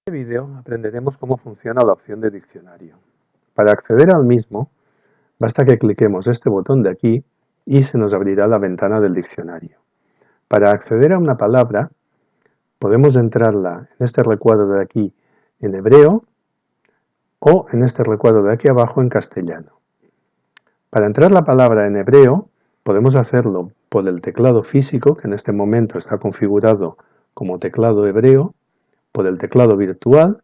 En este vídeo aprenderemos cómo funciona la opción de diccionario. Para acceder al mismo, basta que cliquemos este botón de aquí y se nos abrirá la ventana del diccionario. Para acceder a una palabra, podemos entrarla en este recuadro de aquí en hebreo o en este recuadro de aquí abajo en castellano. Para entrar la palabra en hebreo, podemos hacerlo por el teclado físico, que en este momento está configurado como teclado hebreo, por el teclado virtual,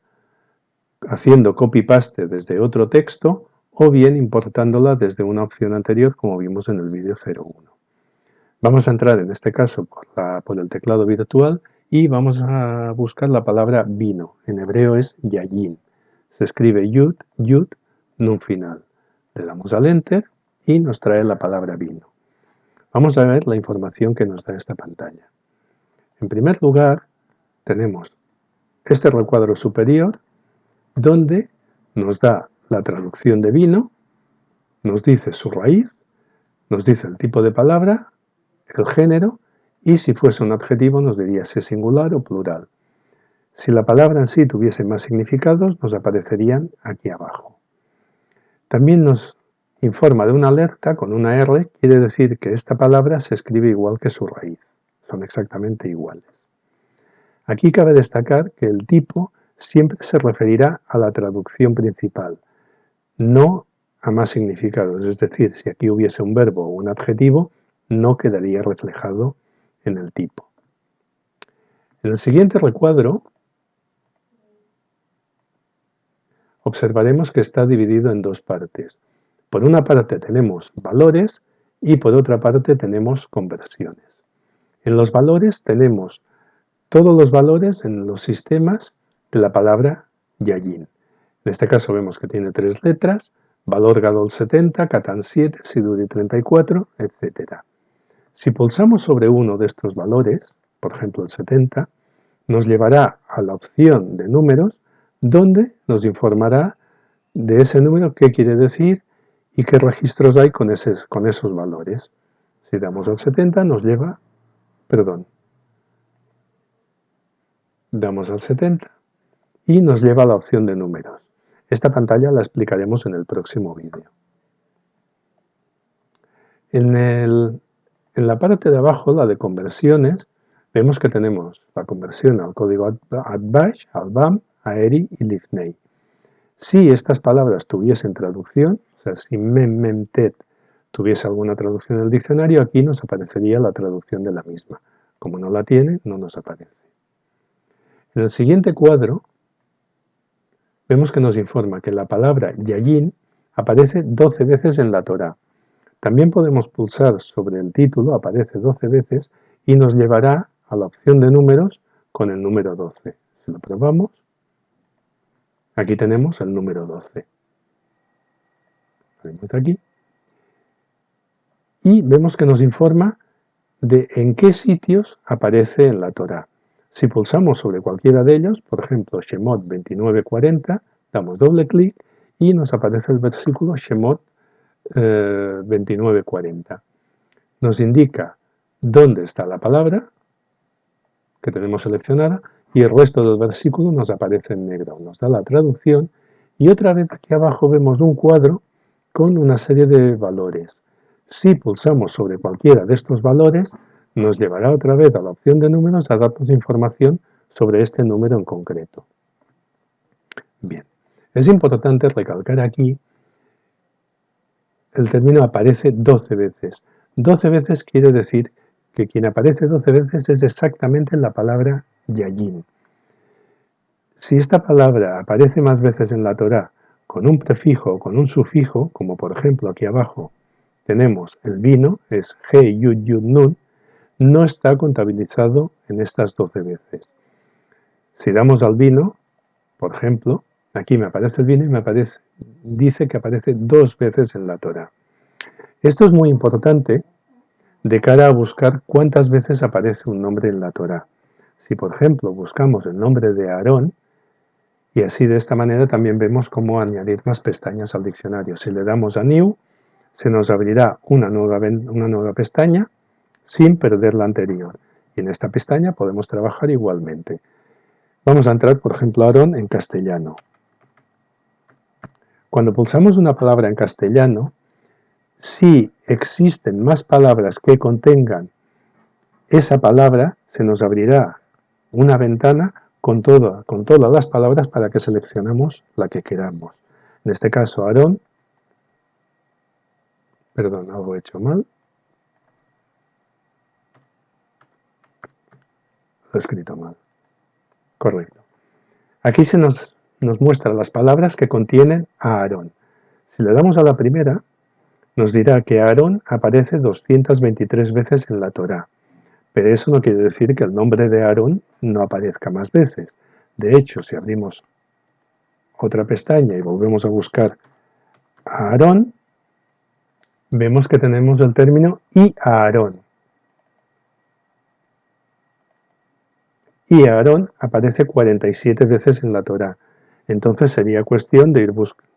haciendo copy-paste desde otro texto o bien importándola desde una opción anterior como vimos en el vídeo 01. Vamos a entrar en este caso por el teclado virtual y vamos a buscar la palabra vino. En hebreo es yayin. Se escribe yud, yud, nun final. Le damos al enter y nos trae la palabra vino. Vamos a ver la información que nos da esta pantalla. En primer lugar, tenemos este recuadro superior donde nos da la traducción de vino, nos dice su raíz, nos dice el tipo de palabra, el género y si fuese un adjetivo nos diría si es singular o plural. Si la palabra en sí tuviese más significados nos aparecerían aquí abajo. También nos informa de una alerta con una R, quiere decir que esta palabra se escribe igual que su raíz, son exactamente iguales. Aquí cabe destacar que el tipo siempre se referirá a la traducción principal, no a más significados, es decir, si aquí hubiese un verbo o un adjetivo, no quedaría reflejado en el tipo. En el siguiente recuadro observaremos que está dividido en dos partes. Por una parte tenemos valores y por otra parte tenemos conversiones. En los valores tenemos todos los valores en los sistemas de la palabra yayin. En este caso vemos que tiene 3 letras, valor Gadol 70, Katan 7, Siduri 34, etc. Si pulsamos sobre uno de estos valores, por ejemplo el 70, nos llevará a la opción de números, donde nos informará de ese número qué quiere decir y qué registros hay con esos valores. Si damos al 70 nos lleva, damos al 70 y nos lleva a la opción de números. Esta pantalla la explicaremos en el próximo vídeo. En la parte de abajo, la de conversiones, vemos que tenemos la conversión al código ATBASH, al BAM, a ERI y LIFNEI. Si estas palabras tuviesen traducción, o sea, si MEMTET tuviese alguna traducción en el diccionario, aquí nos aparecería la traducción de la misma. Como no la tiene, no nos aparece. En el siguiente cuadro, vemos que nos informa que la palabra yayin aparece 12 veces en la Torá. También podemos pulsar sobre el título, aparece 12 veces, y nos llevará a la opción de números con el número 12. Si lo probamos, aquí tenemos el número 12. Ponemos aquí. Y vemos que nos informa de en qué sitios aparece en la Torá. Si pulsamos sobre cualquiera de ellos, por ejemplo, Shemot 29:40, damos doble clic y nos aparece el versículo Shemot 29:40. Nos indica dónde está la palabra que tenemos seleccionada y el resto del versículo nos aparece en negro. Nos da la traducción y otra vez aquí abajo vemos un cuadro con una serie de valores. Si pulsamos sobre cualquiera de estos valores, nos llevará otra vez a la opción de números a darnos información sobre este número en concreto. Bien, es importante recalcar aquí el término aparece 12 veces. 12 veces quiere decir que quien aparece 12 veces es exactamente la palabra yayin. Si esta palabra aparece más veces en la Torá con un prefijo o con un sufijo, como por ejemplo aquí abajo tenemos el vino, es He, Yud, Yud, Nun, no está contabilizado en estas 12 veces. Si damos al vino, por ejemplo, aquí me aparece el vino y dice que aparece 2 veces en la Torá. Esto es muy importante de cara a buscar cuántas veces aparece un nombre en la Torá. Si, por ejemplo, buscamos el nombre de Aarón, y así de esta manera también vemos cómo añadir más pestañas al diccionario. Si le damos a New, se nos abrirá una nueva pestaña sin perder la anterior. Y en esta pestaña podemos trabajar igualmente. Vamos a entrar, por ejemplo, Aarón en castellano. Cuando pulsamos una palabra en castellano, si existen más palabras que contengan esa palabra, se nos abrirá una ventana con todas las palabras para que seleccionemos la que queramos. En este caso, Aarón, perdón, algo he hecho mal, lo he escrito mal, correcto. Aquí se nos muestra las palabras que contienen a Aarón. Si le damos a la primera, nos dirá que Aarón aparece 223 veces en la Torá, pero eso no quiere decir que el nombre de Aarón no aparezca más veces. De hecho, si abrimos otra pestaña y volvemos a buscar a Aarón, vemos que tenemos el término y Aarón. Y Aarón aparece 47 veces en la Torá. Entonces sería cuestión de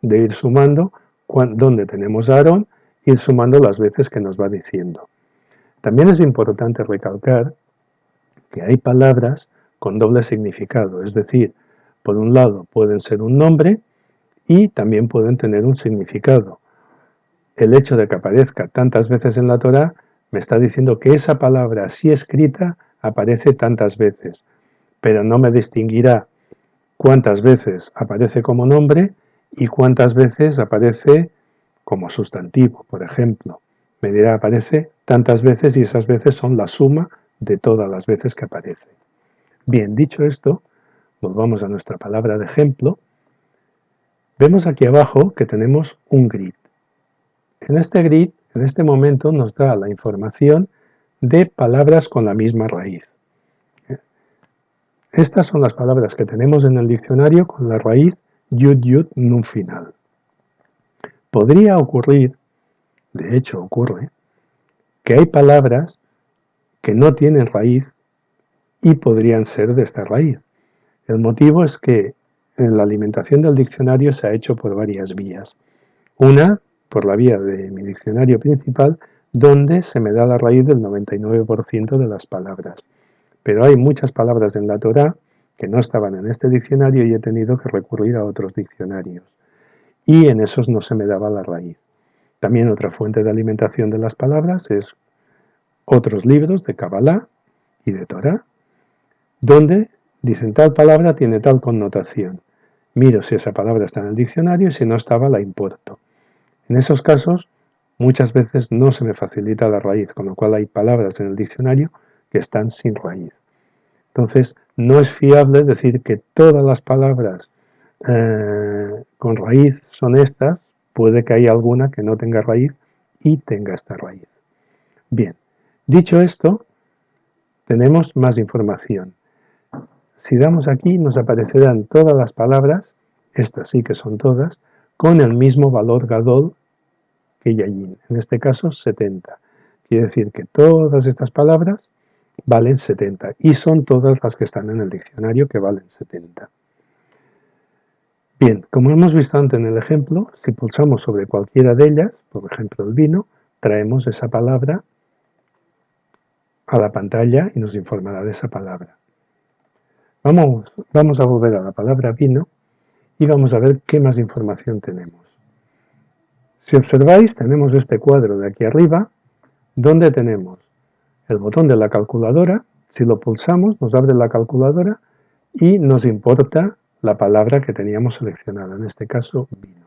ir sumando donde tenemos a Aarón, ir sumando las veces que nos va diciendo. También es importante recalcar que hay palabras con doble significado, es decir, por un lado pueden ser un nombre y también pueden tener un significado. El hecho de que aparezca tantas veces en la Torá me está diciendo que esa palabra así escrita aparece tantas veces, pero no me distinguirá cuántas veces aparece como nombre y cuántas veces aparece como sustantivo, por ejemplo. Me dirá aparece tantas veces y esas veces son la suma de todas las veces que aparece. Bien, dicho esto, volvamos a nuestra palabra de ejemplo. Vemos aquí abajo que tenemos un grid. En este grid, en este momento, nos da la información de palabras con la misma raíz. Estas son las palabras que tenemos en el diccionario con la raíz yud yud nun final. Podría ocurrir, de hecho ocurre, que hay palabras que no tienen raíz y podrían ser de esta raíz. El motivo es que en la alimentación del diccionario se ha hecho por varias vías. Una, por la vía de mi diccionario principal, donde se me da la raíz del 99% de las palabras. Pero hay muchas palabras en la Torá que no estaban en este diccionario y he tenido que recurrir a otros diccionarios. Y en esos no se me daba la raíz. También otra fuente de alimentación de las palabras es otros libros de Kabbalah y de Torá, donde dicen tal palabra tiene tal connotación. Miro si esa palabra está en el diccionario y si no estaba la importo. En esos casos, muchas veces no se me facilita la raíz, con lo cual hay palabras en el diccionario que están sin raíz. Entonces, no es fiable decir que todas las palabras con raíz son estas, puede que haya alguna que no tenga raíz y tenga esta raíz. Bien, dicho esto, tenemos más información. Si damos aquí, nos aparecerán todas las palabras, estas sí que son todas, con el mismo valor gadol que yayin, en este caso 70. Quiere decir que todas estas palabras valen 70 y son todas las que están en el diccionario que valen 70. Bien, como hemos visto antes en el ejemplo, si pulsamos sobre cualquiera de ellas, por ejemplo el vino, traemos esa palabra a la pantalla y nos informará de esa palabra. Vamos a volver a la palabra vino y vamos a ver qué más información tenemos. Si observáis, tenemos este cuadro de aquí arriba, donde tenemos el botón de la calculadora. Si lo pulsamos, nos abre la calculadora y nos importa la palabra que teníamos seleccionada, en este caso vino.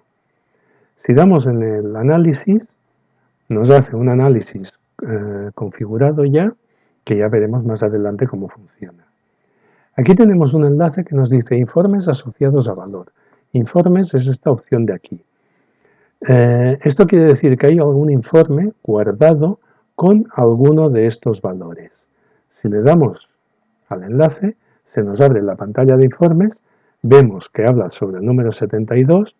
Si damos en el análisis, nos hace un análisis configurado ya, que ya veremos más adelante cómo funciona. Aquí tenemos un enlace que nos dice informes asociados a valor. Informes es esta opción de aquí. Esto quiere decir que hay algún informe guardado con alguno de estos valores. Si le damos al enlace, se nos abre la pantalla de informes, vemos que habla sobre el número 72,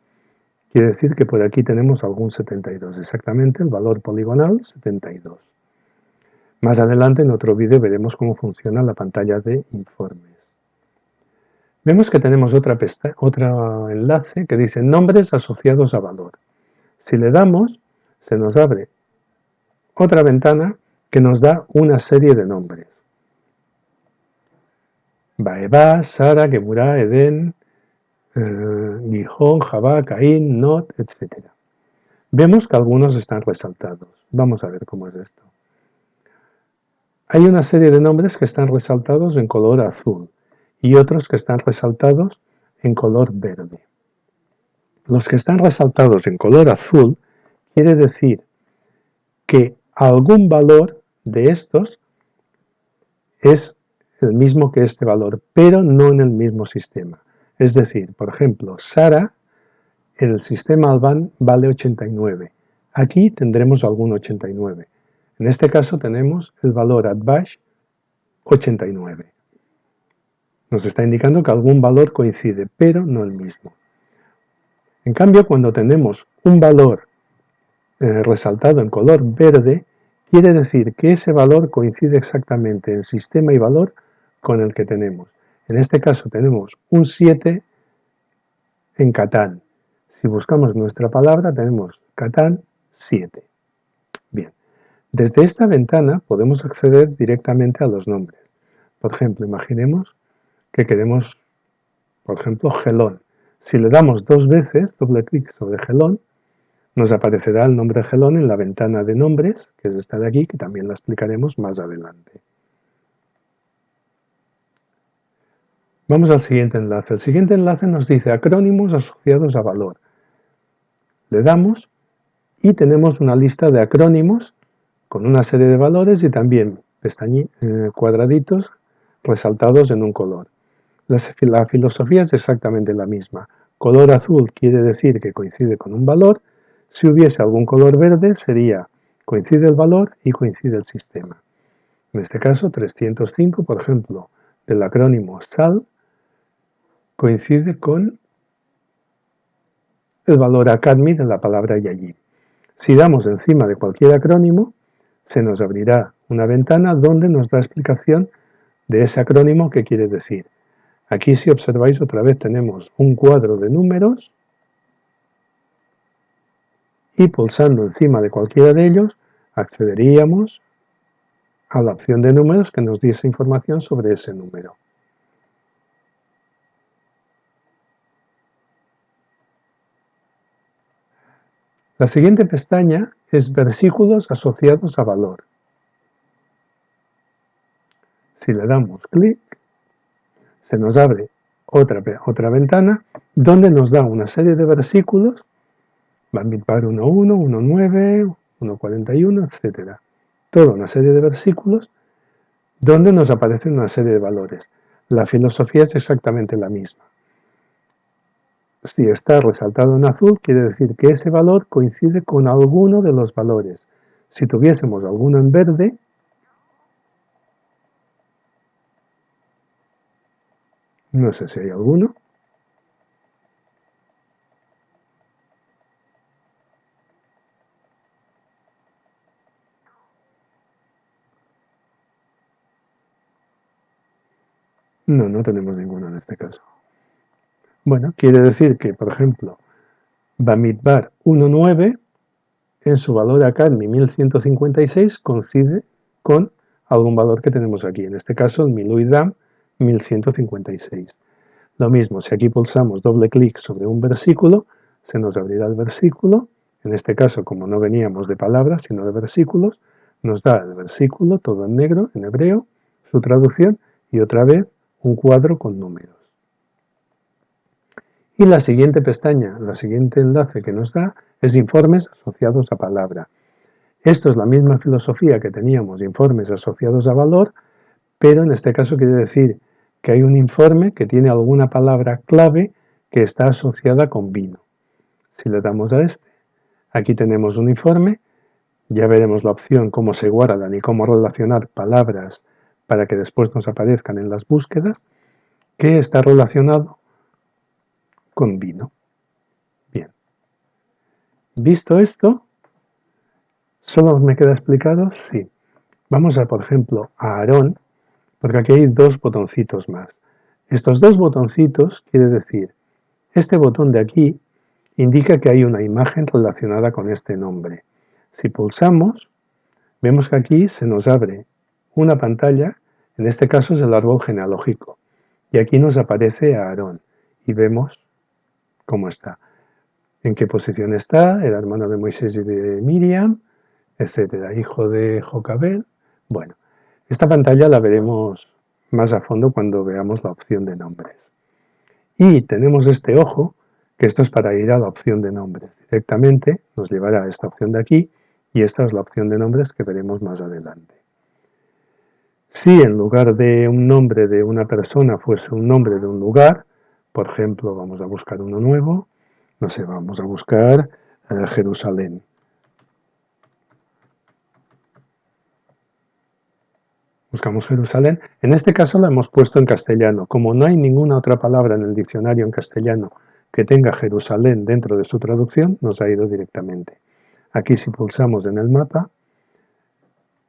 quiere decir que por aquí tenemos algún 72, exactamente el valor poligonal 72. Más adelante en otro vídeo veremos cómo funciona la pantalla de informes. Vemos que tenemos otro enlace que dice nombres asociados a valor. Si le damos, se nos abre otra ventana que nos da una serie de nombres. Baeba, Sara, Geburah, Edén, Gijón, Jabá, Caín, Not, etc. Vemos que algunos están resaltados. Vamos a ver cómo es esto. Hay una serie de nombres que están resaltados en color azul y otros que están resaltados en color verde. Los que están resaltados en color azul quiere decir que algún valor de estos es el mismo que este valor, pero no en el mismo sistema. Es decir, por ejemplo, Sara en el sistema Alban vale 89. Aquí tendremos algún 89. En este caso tenemos el valor Atbash 89. Nos está indicando que algún valor coincide, pero no el mismo. En cambio, cuando tenemos un valor resaltado en color verde, quiere decir que ese valor coincide exactamente en sistema y valor con el que tenemos. En este caso tenemos un 7 en Catán. Si buscamos nuestra palabra tenemos Catán 7. Bien, desde esta ventana podemos acceder directamente a los nombres. Por ejemplo, imaginemos que queremos, por ejemplo, Gelón. Si le damos dos veces, doble clic sobre Gelón, nos aparecerá el nombre Gelón en la ventana de nombres, que es esta de aquí, que también la explicaremos más adelante. Vamos al siguiente enlace. El siguiente enlace nos dice acrónimos asociados a valor. Le damos y tenemos una lista de acrónimos con una serie de valores y también cuadraditos resaltados en un color. La filosofía es exactamente la misma. Color azul quiere decir que coincide con un valor. Si hubiese algún color verde sería coincide el valor y coincide el sistema. En este caso 305, por ejemplo, del acrónimo SAL, coincide con el valor ACADMI de la palabra Yayi. Si damos encima de cualquier acrónimo, se nos abrirá una ventana donde nos da explicación de ese acrónimo que quiere decir. Aquí, si observáis, otra vez tenemos un cuadro de números y pulsando encima de cualquiera de ellos accederíamos a la opción de números que nos diese información sobre ese número. La siguiente pestaña es versículos asociados a valor. Si le damos clic, se nos abre otra ventana donde nos da una serie de versículos, Bamidbar 1.1, 1.9, 1.41, etc. Toda una serie de versículos donde nos aparecen una serie de valores. La filosofía es exactamente la misma. Si está resaltado en azul, quiere decir que ese valor coincide con alguno de los valores. Si tuviésemos alguno en verde, no sé si hay alguno. No, no tenemos ninguno en este caso. Bueno, quiere decir que, por ejemplo, Bamidbar 1.9, en su valor ACADMI 1156, coincide con algún valor que tenemos aquí. En este caso, el Miluidam 1156. Lo mismo, si aquí pulsamos doble clic sobre un versículo, se nos abrirá el versículo. En este caso, como no veníamos de palabras, sino de versículos, nos da el versículo todo en negro, en hebreo, su traducción, y otra vez un cuadro con números. Y la siguiente pestaña, el siguiente enlace que nos da es informes asociados a palabra. Esto es la misma filosofía que teníamos, informes asociados a valor, pero en este caso quiere decir que hay un informe que tiene alguna palabra clave que está asociada con vino. Si le damos a este, aquí tenemos un informe, ya veremos la opción cómo se guardan y cómo relacionar palabras para que después nos aparezcan en las búsquedas, que está relacionado con vino. Bien. Visto esto, ¿solo me queda explicado? Sí. Vamos a, por ejemplo, a Aarón, porque aquí hay dos botoncitos más. Estos dos botoncitos quiere decir, este botón de aquí indica que hay una imagen relacionada con este nombre. Si pulsamos, vemos que aquí se nos abre una pantalla, en este caso es el árbol genealógico. Y aquí nos aparece Aarón y vemos cómo está, en qué posición está, era hermano de Moisés y de Miriam, etcétera, hijo de Jocabed. Bueno, esta pantalla la veremos más a fondo cuando veamos la opción de nombres. Y tenemos este ojo, que esto es para ir a la opción de nombres. Directamente nos llevará a esta opción de aquí y esta es la opción de nombres que veremos más adelante. Si en lugar de un nombre de una persona fuese un nombre de un lugar, por ejemplo, vamos a buscar uno nuevo, no sé, vamos a buscar Jerusalén. Buscamos Jerusalén. En este caso la hemos puesto en castellano. Como no hay ninguna otra palabra en el diccionario en castellano que tenga Jerusalén dentro de su traducción, nos ha ido directamente. Aquí si pulsamos en el mapa,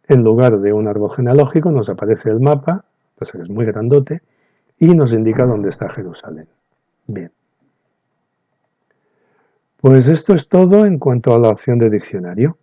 en lugar de un árbol genealógico nos aparece el mapa, pues es muy grandote, y nos indica dónde está Jerusalén. Bien. Pues esto es todo en cuanto a la opción de diccionario.